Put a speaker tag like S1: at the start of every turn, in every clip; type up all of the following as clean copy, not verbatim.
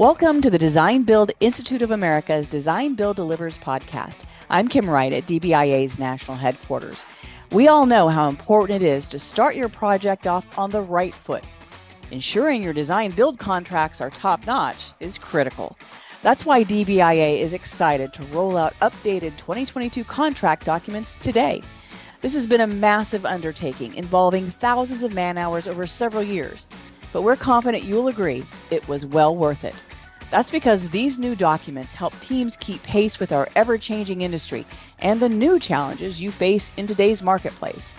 S1: Welcome to the Design Build Institute of America's Design Build Delivers podcast. I'm Kim Wright at DBIA's national headquarters. We all know how important it is to start your project off on the right foot. Ensuring your design build contracts are top-notch is critical. That's why DBIA is excited to roll out updated 2022 contract documents today. This has been a massive undertaking involving thousands of man-hours over several years, but we're confident you'll agree it was well worth it. That's because these new documents help teams keep pace with our ever-changing industry and the new challenges you face in today's marketplace.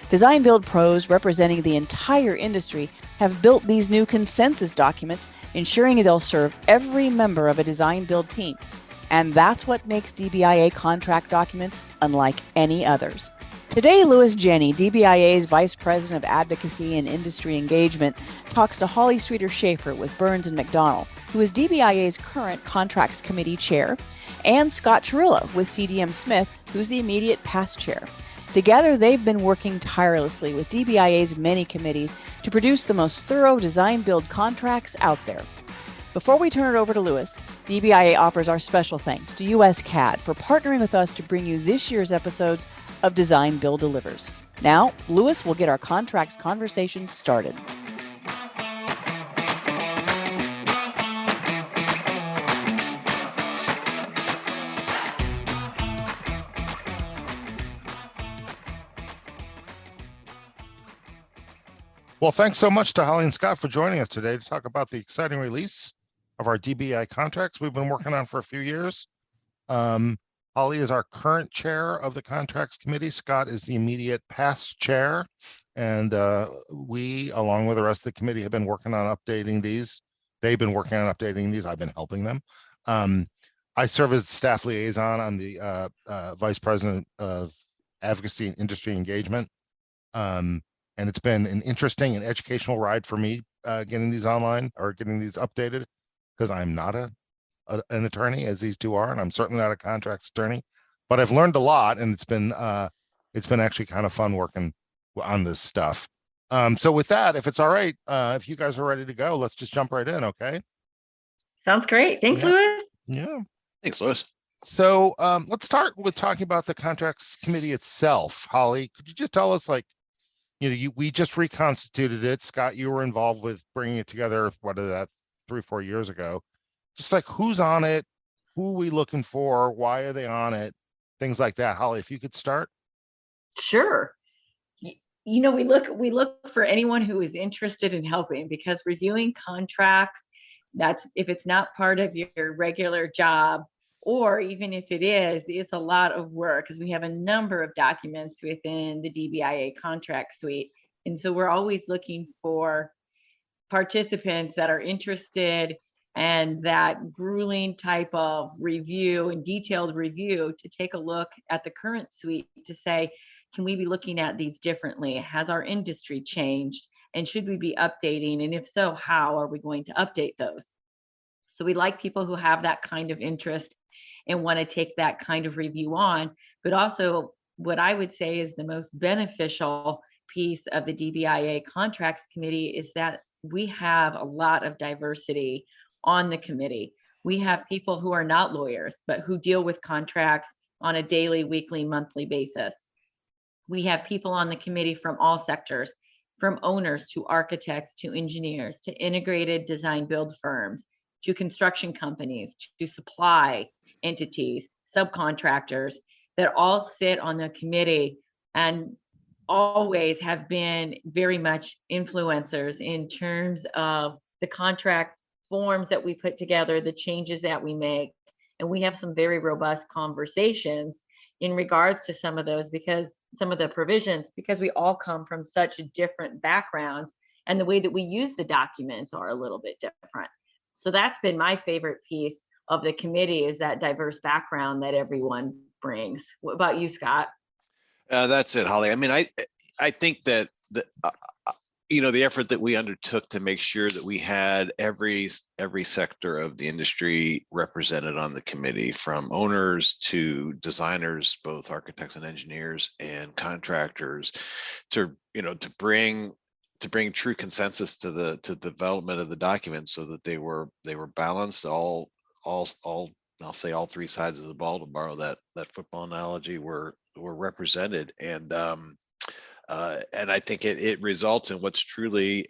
S1: Design Build pros representing the entire industry have built these new consensus documents, ensuring they'll serve every member of a design build team. And that's what makes DBIA contract documents unlike any others. Today, Louis Jenny, DBIA's Vice President of Advocacy and Industry Engagement, talks to Holly Streeter-Schaefer with Burns & McDonnell, who is DBIA's current Contracts Committee Chair, and Scott Chirilla with CDM Smith, who's the immediate past chair. Together, they've been working tirelessly with DBIA's many committees to produce the most thorough design build contracts out there. Before we turn it over to Louis, DBIA offers our special thanks to US CAD for partnering with us to bring you this year's episodes of Design Build Delivers. Now, Louis will get our contracts conversation started.
S2: Well, thanks so much to Holly and Scott for joining us today to talk about the exciting release of our DBI contracts we've been working on for a few years. Holly is our current chair of the contracts committee. Scott is the immediate past chair. And we, along with the rest of the committee, have been working on updating these. They've been working on updating these. I've been helping them. I serve as staff liaison. I'm the vice president of advocacy and industry engagement. And it's been an interesting and educational ride for me getting these online or getting these updated, because I'm not an attorney, as these two are, and I'm certainly not a contracts attorney, but I've learned a lot, and it's been actually kind of fun working on this stuff. So with that, if it's all right, if you guys are ready to go, let's just jump right in, okay?
S3: Sounds great. Thanks, Louis.
S2: Yeah.
S4: Thanks, Louis.
S2: So let's start with talking about the contracts committee itself. Holly, could you just tell us, like, we just reconstituted it. Scott, you were involved with bringing it together, what is that, 3-4 years ago. Just like, who's on it? Who are we looking for? Why are they on it? Things like that. Holly, if you could start.
S3: Sure. We look for anyone who is interested in helping, because reviewing contracts, that's, if it's not part of your regular job, or even if it is, it's a lot of work, because we have a number of documents within the DBIA contract suite. And so we're always looking for participants that are interested and that grueling type of review and detailed review to take a look at the current suite to say, can we be looking at these differently? Has our industry changed? And should we be updating? And if so, how are we going to update those? So we like people who have that kind of interest and want to take that kind of review on. But also, what I would say is the most beneficial piece of the DBIA contracts committee is that we have a lot of diversity on the committee. We have people who are not lawyers, but who deal with contracts on a daily, weekly, monthly basis. We have people on the committee from all sectors, from owners to architects to engineers to integrated design build firms to construction companies to supply entities, subcontractors, that all sit on the committee and always have been very much influencers in terms of the contract forms that we put together, the changes that we make. And we have some very robust conversations in regards to some of those, because some of the provisions, because we all come from such different backgrounds, and the way that we use the documents are a little bit different. So that's been my favorite piece of the committee, is that diverse background that everyone brings. What about you, Scott?
S4: That's it, Holly. I mean, I think that the effort that we undertook to make sure that we had every sector of the industry represented on the committee, from owners to designers, both architects and engineers and contractors, to bring to bring true consensus to the development of the documents, so that they were balanced. All I'll say all three sides of the ball, to borrow that football analogy, were represented, and I think it results in what's truly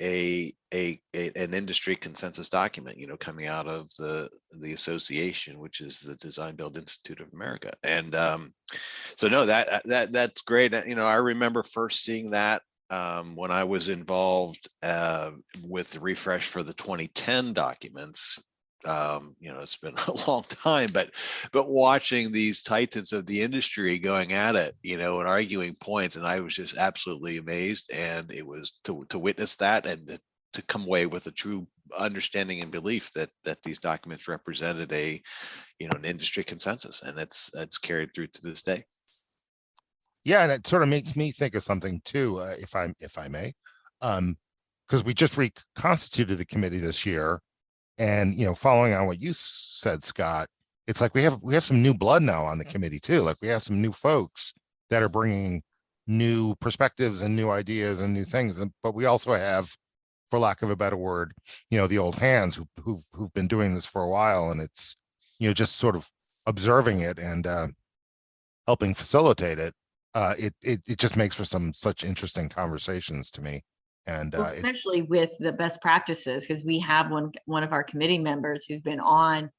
S4: an industry consensus document, coming out of the association, which is the Design Build Institute of America. And so no, that's great. I remember first seeing that when I was involved with the refresh for the 2010 documents. It's been a long time, but watching these titans of the industry going at it, and arguing points, and I was just absolutely amazed. And it was to witness that, and to come away with a true understanding and belief that these documents represented an industry consensus, and it's carried through to this day.
S2: Yeah, and it sort of makes me think of something too, if I may, because we just reconstituted the committee this year. And, following on what you said, Scott, it's like we have some new blood now on the committee too. Like we have some new folks that are bringing new perspectives and new ideas and new things. But we also have, for lack of a better word, the old hands who've been doing this for a while. And it's, just sort of observing it and helping facilitate it. It just makes for such interesting conversations to me. And
S3: especially with the best practices, because we have one of our committee members who's been on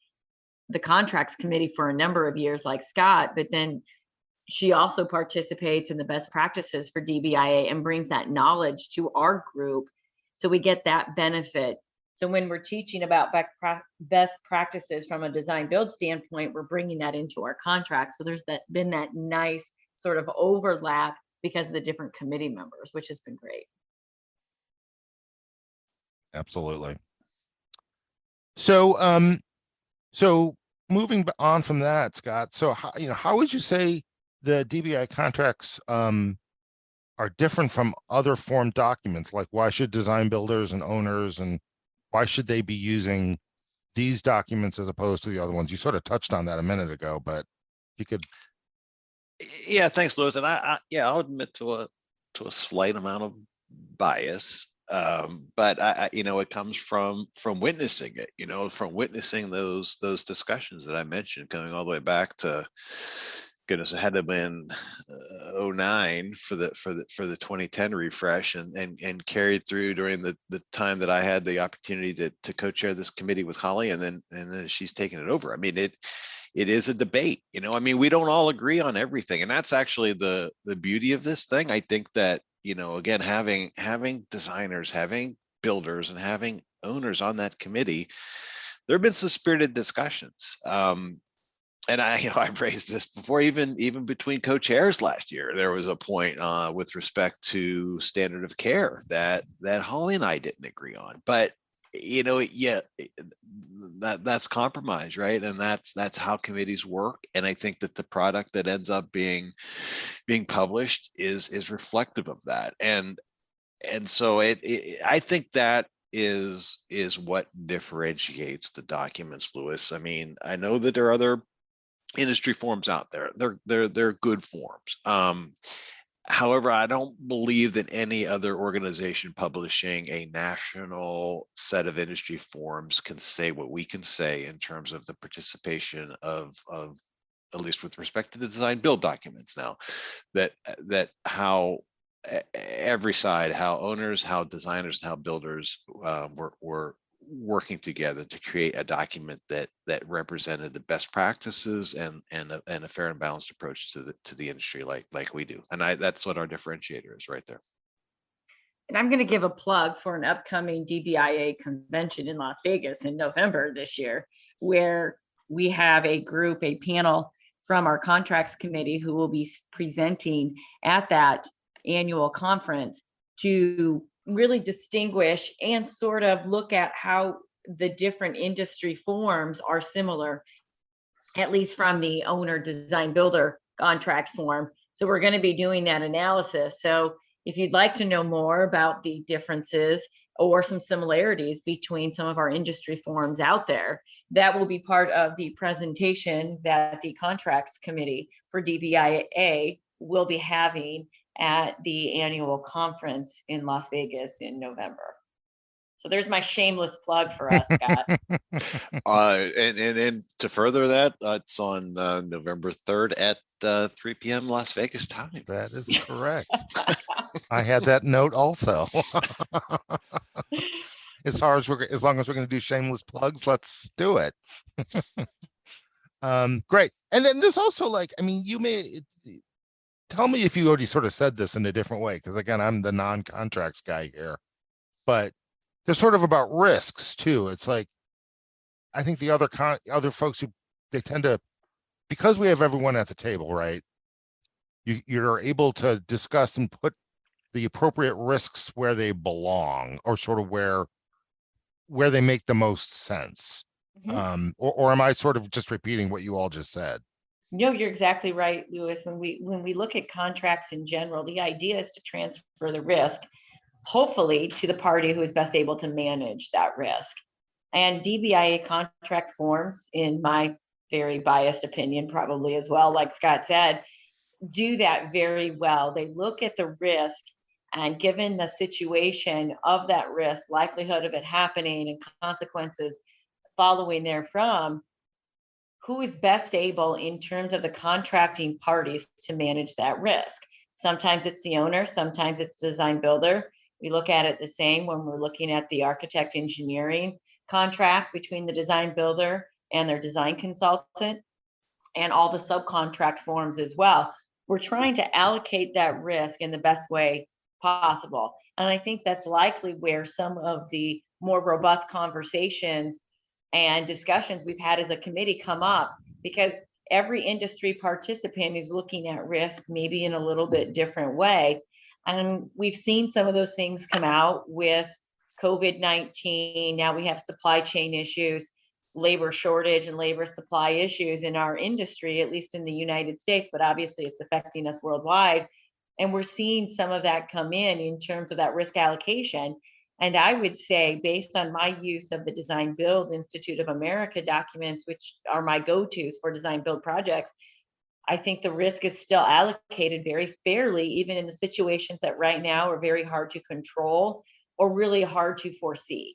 S3: the contracts committee for a number of years, like Scott, but then she also participates in the best practices for DBIA and brings that knowledge to our group. So we get that benefit. So when we're teaching about best practices from a design build standpoint, we're bringing that into our contract. So there's been that nice sort of overlap because of the different committee members, which has been great.
S2: Absolutely. So, so moving on from that, Scott, so how would you say the DBI contracts are different from other form documents? Like, why should design builders and owners, and why should they be using these documents as opposed to the other ones? You sort of touched on that a minute ago, but you could.
S4: Yeah, thanks, Louis. And I'll admit to a slight amount of bias. But it comes from witnessing it, from witnessing those discussions that I mentioned, coming all the way back to, goodness, it had to have been 09 for the 2010 refresh, and carried through during the time that I had the opportunity to co-chair this committee with Holly, and then she's taken it over. I mean, it is a debate, we don't all agree on everything, and that's actually the beauty of this thing. I think that, again, having designers, having builders, and having owners on that committee, there have been some spirited discussions. And I've raised this before, even between co-chairs last year, there was a point with respect to standard of care that Holly and I didn't agree on, but that's compromise, right? And that's how committees work. And I think that the product that ends up being published is reflective of that. And so I think that is what differentiates the documents, Louis. I mean, I know that there are other industry forms out there. They're good forms. However, I don't believe that any other organization publishing a national set of industry forms can say what we can say in terms of the participation of at least with respect to the design build documents now, that how every side, how owners, how designers, and how builders were working together to create a document that represented the best practices and a fair and balanced approach to the industry like we do. And that's what our differentiator is right there.
S3: And I'm going to give a plug for an upcoming DBIA convention in Las Vegas in November this year, where we have a panel from our contracts committee who will be presenting at that annual conference to really distinguish and sort of look at how the different industry forms are similar, at least from the owner design builder contract form. So we're going to be doing that analysis. So if you'd like to know more about the differences or some similarities between some of our industry forms out there, that will be part of the presentation that the contracts committee for DBIA will be having at the annual conference in Las Vegas in November. So there's my shameless plug for us, Scott.
S4: And to further that, it's on November 3rd at 3 p.m. Las Vegas time.
S2: That is correct. I had that note also. As long as we're going to do shameless plugs, let's do it. Great. And then there's also, like, I mean, you may tell me if you already sort of said this in a different way, because again, I'm the non-contracts guy here, but there's sort of about risks too. It's like, I think the other folks they tend to, because we have everyone at the table, right? You're able to discuss and put the appropriate risks where they belong, or sort of where they make the most sense.
S3: Mhm.
S2: Or am I sort of just repeating what you all just said?
S3: No, you're exactly right, Louis. When we look at contracts in general, the idea is to transfer the risk, hopefully, to the party who is best able to manage that risk. And DBIA contract forms, in my very biased opinion, probably as well, like Scott said, do that very well. They look at the risk, and given the situation of that risk, likelihood of it happening, and consequences following therefrom, who is best able in terms of the contracting parties to manage that risk. Sometimes it's the owner, sometimes it's design builder. We look at it the same when we're looking at the architect engineering contract between the design builder and their design consultant, and all the subcontract forms as well. We're trying to allocate that risk in the best way possible. And I think that's likely where some of the more robust conversations and discussions we've had as a committee come up, because every industry participant is looking at risk maybe in a little bit different way. And we've seen some of those things come out with COVID-19. Now we have supply chain issues, labor shortage and labor supply issues in our industry, at least in the United States, but obviously it's affecting us worldwide. And we're seeing some of that come in terms of that risk allocation. And I would say, based on my use of the Design Build Institute of America documents, which are my go-tos for design build projects, I think the risk is still allocated very fairly, even in the situations that right now are very hard to control or really hard to foresee.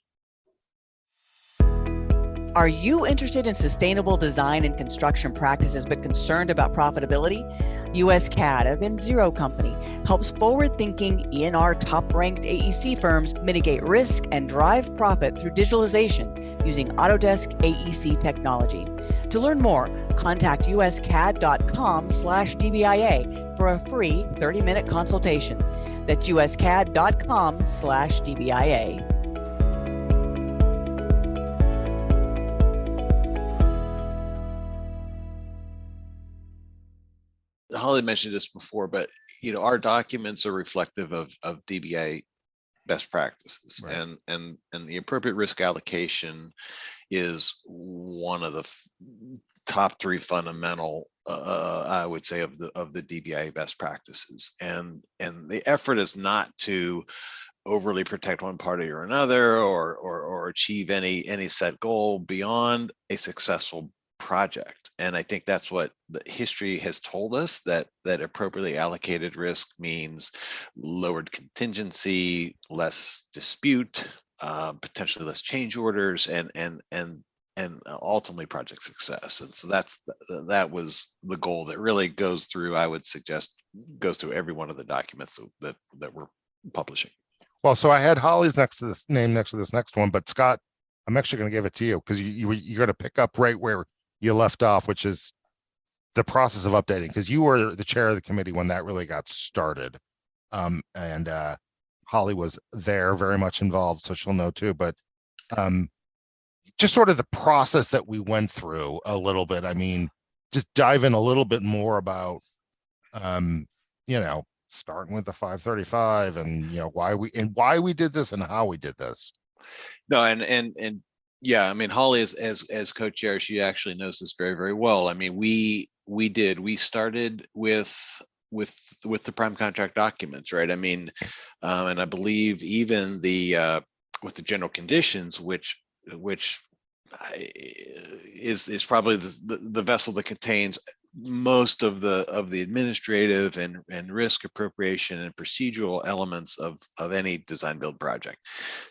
S1: Are you interested in sustainable design and construction practices but concerned about profitability? US CAD, a Zero company, helps forward-thinking ENR top-ranked AEC firms mitigate risk and drive profit through digitalization using Autodesk AEC technology. To learn more, contact uscad.com/DBIA for a free 30-minute consultation. That's uscad.com/DBIA.
S4: Holly mentioned this before, but our documents are reflective of DBA best practices,
S2: Right.
S4: and the appropriate risk allocation is one of the top three fundamental, I would say, of the DBA best practices. And the effort is not to overly protect one party or another, or achieve any set goal beyond a successful project. And I think that's what the history has told us, that appropriately allocated risk means lowered contingency, less dispute, potentially less change orders, and ultimately project success. And so that was the goal that really goes through, I would suggest, goes through every one of the documents that we're publishing.
S2: Well, so I had Holly's next to this next one, but Scott, I'm actually going to give it to you, because you're going to pick up right where you left off, which is the process of updating, because you were the chair of the committee when that really got started. And Holly was there, very much involved, so she'll know too. But just sort of the process that we went through a little bit. I mean, just dive in a little bit more about, starting with the 535 and why we did this and how we did this.
S4: No, and yeah, I mean, Holly as co-chair, she actually knows this very, very well. I mean, we started with the prime contract documents, right? I mean, and I believe even with the general conditions, which is probably the vessel that contains most of the administrative and risk appropriation and procedural elements of any design build project.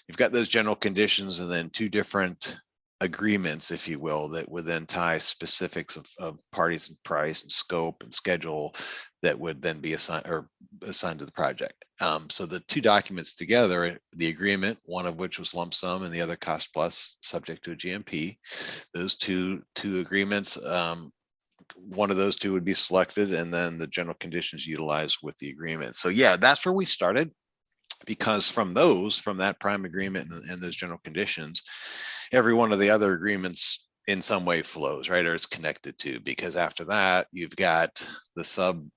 S4: You've got those general conditions and then two different agreements, if you will, that would then tie specifics of parties and price and scope and schedule that would then be assigned to the project. So the two documents together, the agreement, one of which was lump sum and the other cost plus subject to a GMP, those two agreements, one of those two would be selected and then the general conditions utilized with the agreement. So yeah, that's where we started, because from that prime agreement and those general conditions, every one of the other agreements in some way flows, right? Or it's connected to, because after that you've got the sub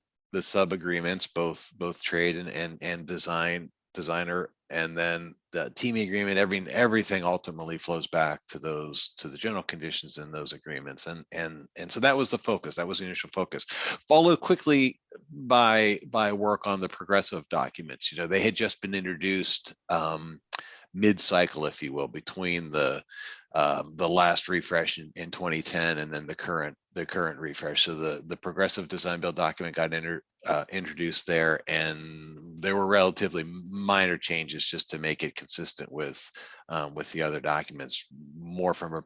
S4: agreements, both trade and designer, and then the teaming agreement. Everything ultimately flows back to the general conditions in those agreements, and so that was the focus. That was the initial focus, followed quickly by work on the progressive documents. They had just been introduced mid-cycle, if you will, between the last refresh in 2010 and then the current refresh. So the progressive design build document got introduced there, and there were relatively minor changes just to make it consistent with the other documents, more from a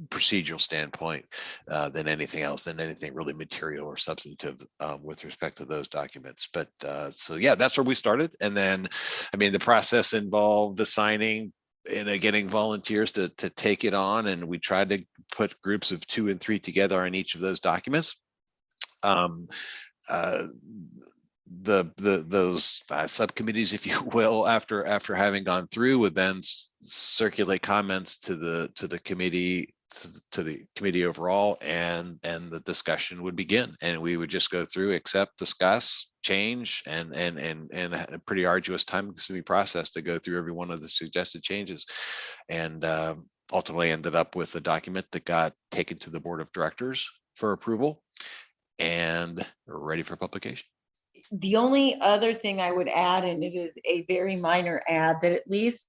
S4: procedural standpoint than anything else, than anything really material or substantive with respect to those documents. But so yeah, that's where we started. And then, I mean, the process involved assigning and getting volunteers to take it on, and we tried to put groups of 2 and 3 together on each of those documents. Those subcommittees, if you will, after having gone through, would then circulate comments to the committee, to the committee overall, and the discussion would begin, and we would just go through, accept, discuss, change, and a pretty arduous time-consuming process to go through every one of the suggested changes, and ultimately ended up with a document that got taken to the board of directors for approval and ready for publication.
S3: The only other thing I would add, and it is a very minor add, that at least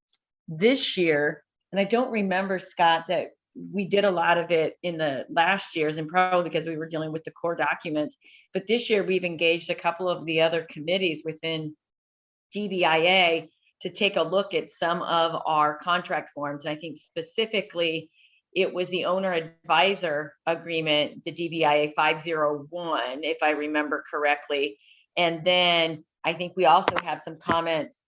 S3: this year, and I don't remember, Scott, that we did a lot of it in the last years, and probably because we were dealing with the core documents, but this year we've engaged a couple of the other committees within DBIA to take a look at some of our contract forms. And I think specifically it was the owner advisor agreement, the DBIA 501, if I remember correctly. And then I think we also have some comments.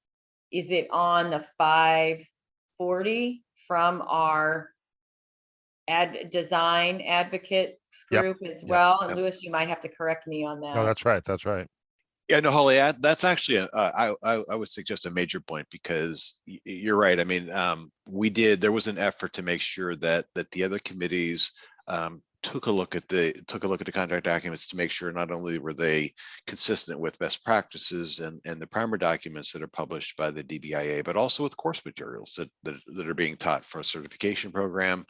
S3: Is it on the 540 from our design advocates group as well? And Lewis, you might have to correct me on that.
S2: No, that's right. That's right.
S4: Yeah, no, Holly, that's actually I would suggest a major point, because you're right. I mean, there was an effort to make sure that the other committees took a look at the contract documents to make sure not only were they consistent with best practices and the primer documents that are published by the DBIA, but also with course materials that are being taught for a certification program,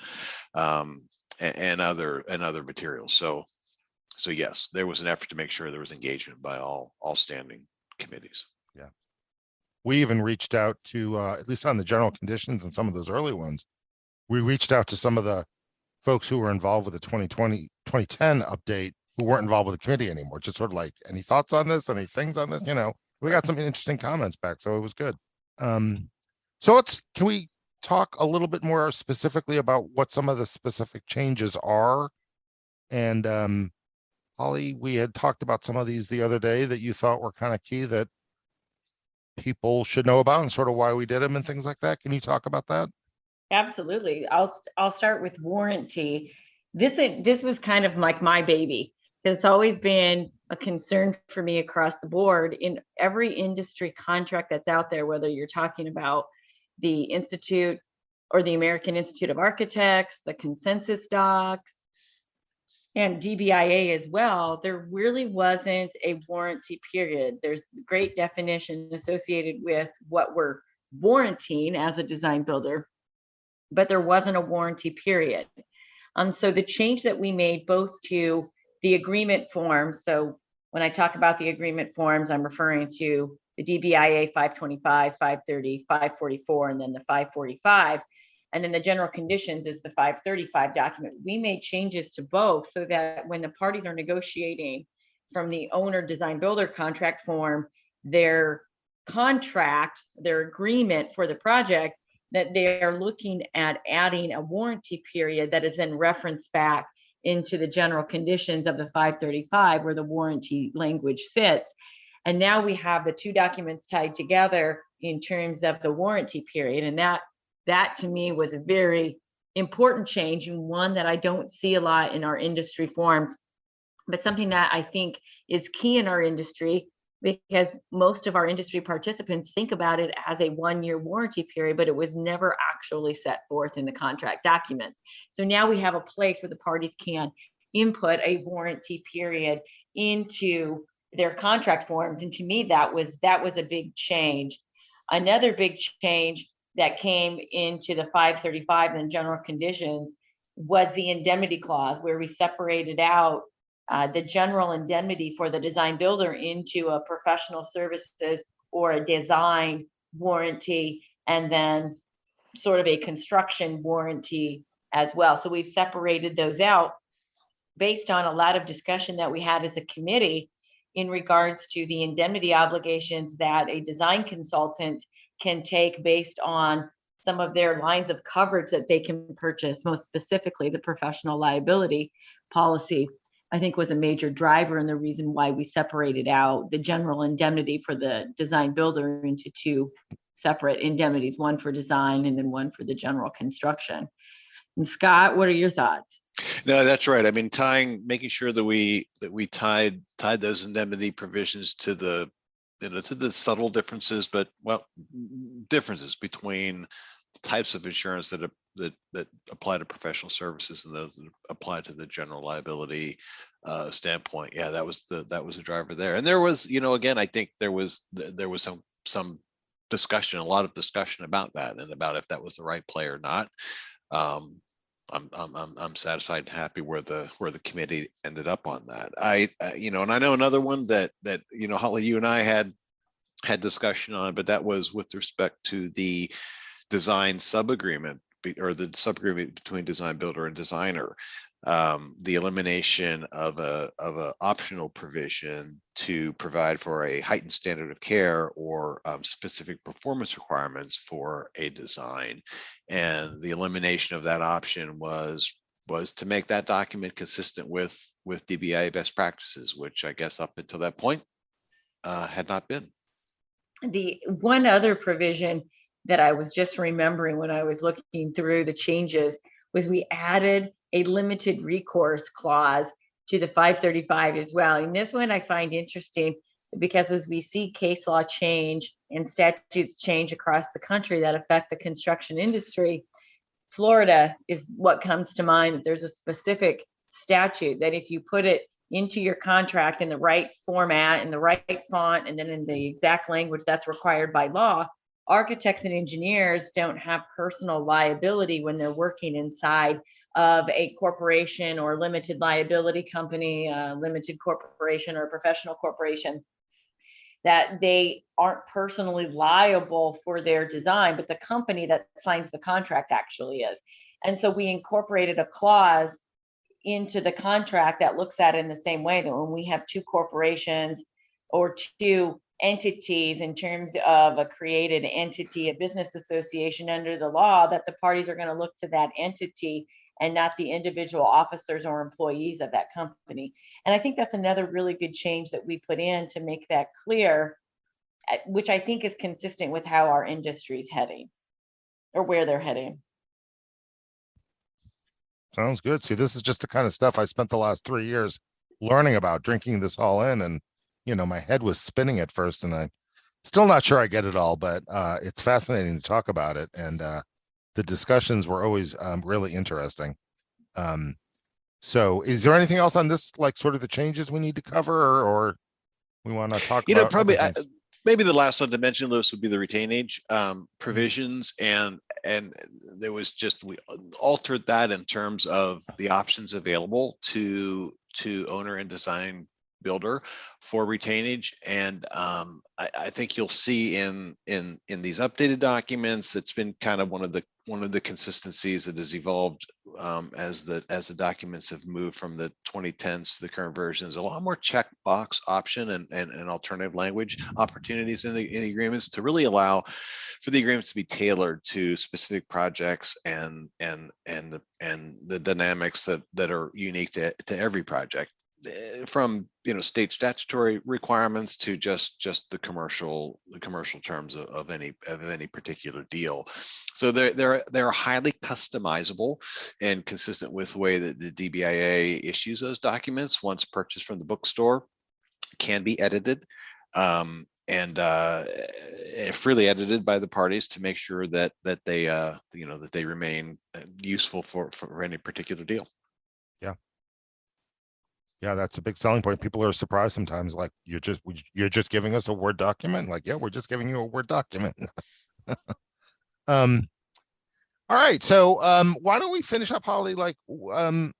S4: and other materials. So yes, there was an effort to make sure there was engagement by all standing committees.
S2: Yeah. We even reached out to, at least on the general conditions and some of those early ones, we reached out to some of the folks who were involved with the 2010 update who weren't involved with the committee anymore. Just sort of like, any thoughts on this? Any things on this? We got some interesting comments back, so it was good. So can we talk a little bit more specifically about what some of the specific changes are? And Holly, we had talked about some of these the other day that you thought were kind of key that people should know about, and sort of why we did them and things like that. Can you talk about that?
S3: Absolutely. I'll start with warranty. This was kind of like my baby. It's always been a concern for me across the board in every industry contract that's out there, whether you're talking about the Institute or the American Institute of Architects, the consensus docs, and DBIA as well. There really wasn't a warranty period. There's great definition associated with what we're warranting as a design builder, but there wasn't a warranty period. So the change that we made both to the agreement forms, so when I talk about the agreement forms, I'm referring to the DBIA 525, 530, 544, and then the 545. And then the general conditions is the 535 document. We made changes to both so that when the parties are negotiating from the owner design builder contract form, their contract, their agreement for the project, that they are looking at adding a warranty period that is then referenced back into the general conditions of the 535 where the warranty language sits. And now we have the two documents tied together in terms of the warranty period. And that to me was a very important change, and one that I don't see a lot in our industry forms, but something that I think is key in our industry, because most of our industry participants think about it as a 1-year warranty period, but it was never actually set forth in the contract documents. So now we have a place where the parties can input a warranty period into their contract forms. And to me, that was a big change. Another big change that came into the 535 and general conditions was the indemnity clause, where we separated out the general indemnity for the design builder into a professional services or a design warranty, and then sort of a construction warranty as well. So we've separated those out based on a lot of discussion that we had as a committee in regards to the indemnity obligations that a design consultant can take based on some of their lines of coverage that they can purchase, most specifically the professional liability policy, I think was a major driver and the reason why we separated out the general indemnity for the design builder into two separate indemnities, one for design and then one for the general construction. And Scott, what are your thoughts?
S4: No, that's right. I mean, making sure that we tied those indemnity provisions to the to the subtle differences, but differences between the types of insurance that apply to professional services and those that apply to the general liability standpoint. Yeah, that was a driver there. And there was, again, I think there was some discussion, a lot of discussion about that and about if that was the right play or not. I'm satisfied and happy where the committee ended up on that. And I know another one that Holly, you and I had discussion on, but that was with respect to the design sub-agreement or the sub-agreement between design builder and designer. The elimination of a optional provision to provide for a heightened standard of care or specific performance requirements for a design, and the elimination of that option was to make that document consistent with DBIA best practices, which I guess up until that point had not been.
S3: The one other provision that I was just remembering when I was looking through the changes was we added a limited recourse clause to the 535 as well. And this one I find interesting because as we see case law change and statutes change across the country that affect the construction industry, Florida is what comes to mind. That there's a specific statute that if you put it into your contract in the right format, in the right font, and then in the exact language that's required by law, architects and engineers don't have personal liability when they're working inside of a corporation or limited liability company, limited corporation or professional corporation, that they aren't personally liable for their design, but the company that signs the contract actually is. And so we incorporated a clause into the contract that looks at it in the same way, that when we have two corporations or two entities in terms of a created entity, a business association under the law, that the parties are going to look to that entity and not the individual officers or employees of that company. And I think that's another really good change that we put in to make that clear, which I think is consistent with how our industry is heading or where they're heading.
S2: Sounds good. See, this is just the kind of stuff I spent the last 3 years learning about, drinking this all in, and my head was spinning at first, and I'm still not sure I get it all, but it's fascinating to talk about it, and the discussions were always really interesting. So is there anything else on this, like sort of the changes we need to cover, or we want to talk about
S4: probably
S2: maybe
S4: the last one to mention, Lewis, would be the retainage provisions, and there was we altered that in terms of the options available to owner and design builder for retainage. And I think you'll see in these updated documents, it's been kind of one of the consistencies that has evolved as the documents have moved from the 2010s to the current versions. A lot more checkbox option and alternative language opportunities in the agreements to really allow for the agreements to be tailored to specific projects and the dynamics that are unique to every project, from state statutory requirements to just the commercial terms of any particular deal. So they're highly customizable and consistent with the way that the DBIA issues those documents once purchased from the bookstore, can be edited and freely edited by the parties to make sure that they remain useful for any particular deal.
S2: Yeah, that's a big selling point. People are surprised sometimes, like, you're just giving us a Word document. Like, yeah, we're just giving you a Word document. All right. So why don't we finish up, Holly? Like, we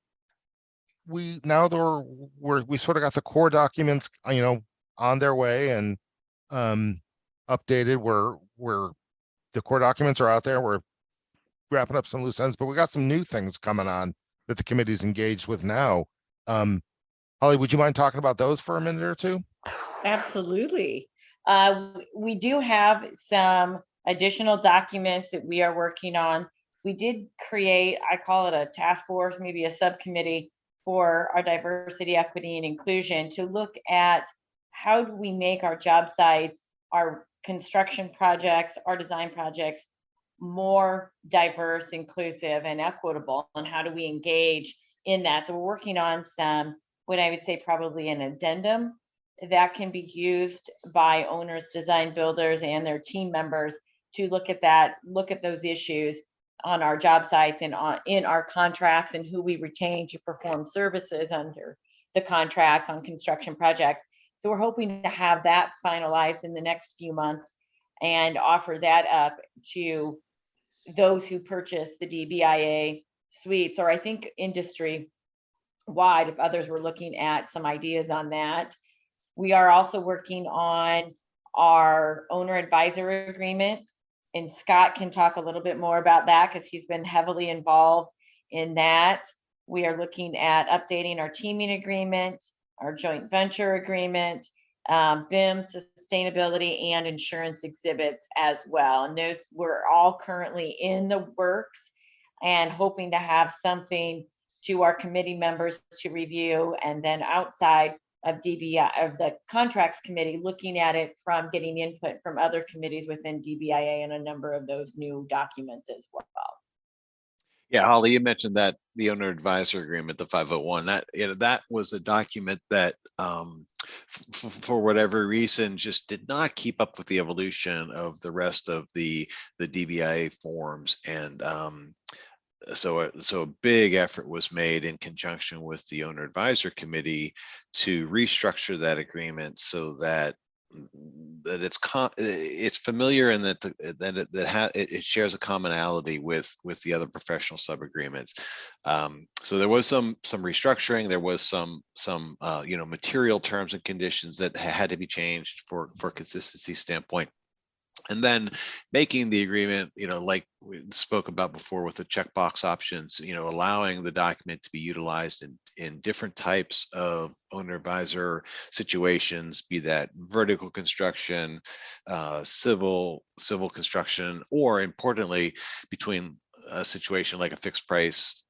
S2: sort of got the core documents, on their way and updated. We're the core documents are out there. We're wrapping up some loose ends, but we got some new things coming on that the committee's engaged with now. Holly, would you mind talking about those for a minute or two?
S3: Absolutely. We do have some additional documents that we are working on. We did create, I call it a task force, maybe a subcommittee for our diversity, equity, and inclusion to look at how do we make our job sites, our construction projects, our design projects more diverse, inclusive, and equitable, and how do we engage in that. So we're working on some, what I would say probably an addendum that can be used by owners, design builders, and their team members to look at those issues on our job sites and in our contracts, and who we retain to perform services under the contracts on construction projects. So we're hoping to have that finalized in the next few months and offer that up to those who purchase the DBIA suites, or I think industry wide, if others were looking at some ideas on that. We are also working on our owner advisor agreement, and Scott can talk a little bit more about that because he's been heavily involved in that. We are looking at updating our teaming agreement, our joint venture agreement, BIM, sustainability, and insurance exhibits as well. And those were all currently in the works and hoping to have something to our committee members to review, and then outside of DBI, of the contracts committee, looking at it from getting input from other committees within DBIA and a number of those new documents as well.
S4: Yeah, Holly, you mentioned that the owner advisor agreement, the 501, that was a document that for whatever reason just did not keep up with the evolution of the rest of the DBIA forms. And so a big effort was made in conjunction with the owner advisor committee to restructure that agreement so that it's familiar and that it shares a commonality with the other professional sub agreements. So there was some restructuring. There was some material terms and conditions that had to be changed for consistency standpoint. And then making the agreement, like we spoke about before with the checkbox options, allowing the document to be utilized in different types of owner advisor situations, be that vertical construction, civil construction, or importantly, between a situation like a fixed price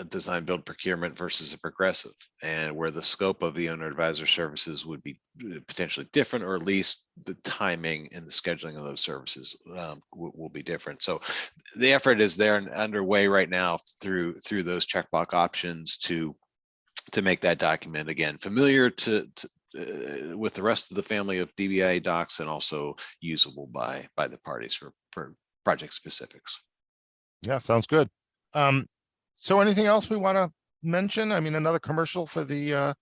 S4: design build procurement versus a progressive, and where the scope of the owner advisor services would be potentially different, or at least the timing and the scheduling of those services will be different. So the effort is there and underway right now through those checkbox options to make that document again familiar to with the rest of the family of DBIA docs, and also usable by the parties for project specifics.
S2: Yeah, sounds good. So anything else we want to mention? I mean, another commercial for the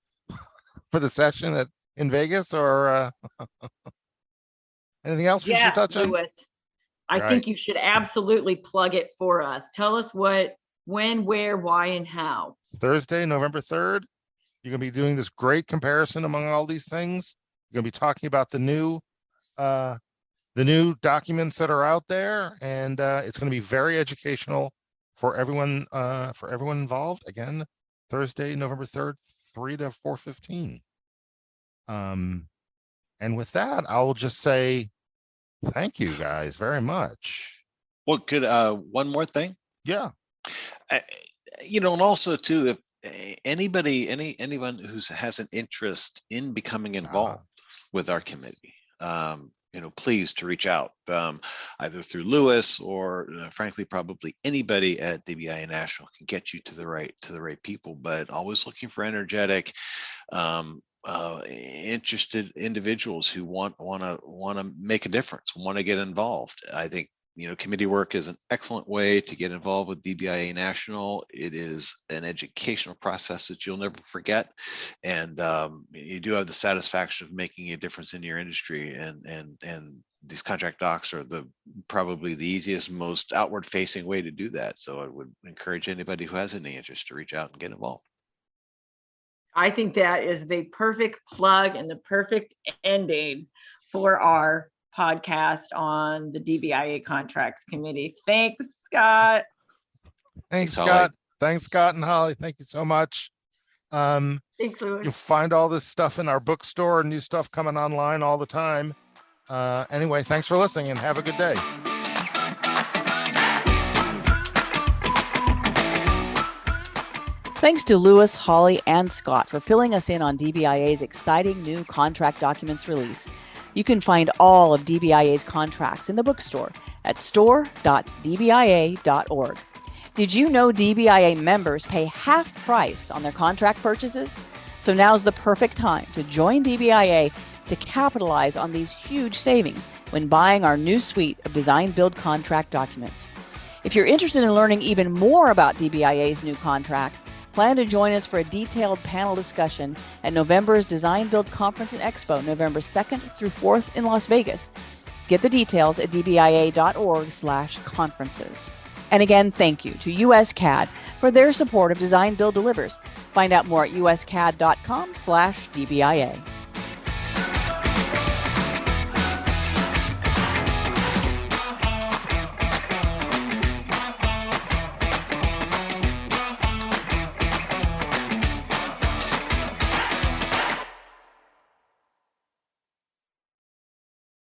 S2: session in Vegas, or anything else we should touch on?
S3: Louis, I think you should absolutely plug it for us. Tell us what, when, where, why, and how.
S2: Thursday, November 3rd, You're going to be doing this great comparison among all these things. You're going to be talking about the new documents that are out there, and it's going to be very educational for everyone involved. Again, Thursday, November 3rd, 3 to 4:15. And with that, I'll just say thank you guys very much.
S4: Well, could one more thing?
S2: Yeah.
S4: And also too, if anyone who has an interest in becoming involved with our committee, please to reach out, either through Lewis or frankly, probably anybody at DBIA National can get you to the right people, but always looking for energetic, interested individuals who want to make a difference, want to get involved. I think committee work is an excellent way to get involved with DBIA National. It is an educational process that you'll never forget, and you do have the satisfaction of making a difference in your industry. And these contract docs are probably the easiest, most outward-facing way to do that. So I would encourage anybody who has any interest to reach out and get involved.
S3: I think that is the perfect plug and the perfect ending for our podcast on the DBIA Contracts Committee. Thanks, Scott.
S2: Thanks, Scott. Thanks, Scott and Holly. Thank you so much.
S3: Thanks, Louis.
S2: You'll find all this stuff in our bookstore, new stuff coming online all the time. Anyway, thanks for listening and have a good day.
S1: Thanks to Lewis, Holly, and Scott for filling us in on DBIA's exciting new contract documents release. You can find all of DBIA's contracts in the bookstore at store.dbia.org. Did you know DBIA members pay half price on their contract purchases? So now's the perfect time to join DBIA to capitalize on these huge savings when buying our new suite of design build contract documents. If you're interested in learning even more about DBIA's new contracts, plan to join us for a detailed panel discussion at November's Design Build Conference and Expo, November 2nd through 4th in Las Vegas. Get the details at dbia.org/conferences. And again, thank you to USCAD for their support of Design Build Delivers. Find out more at uscad.com/DBIA.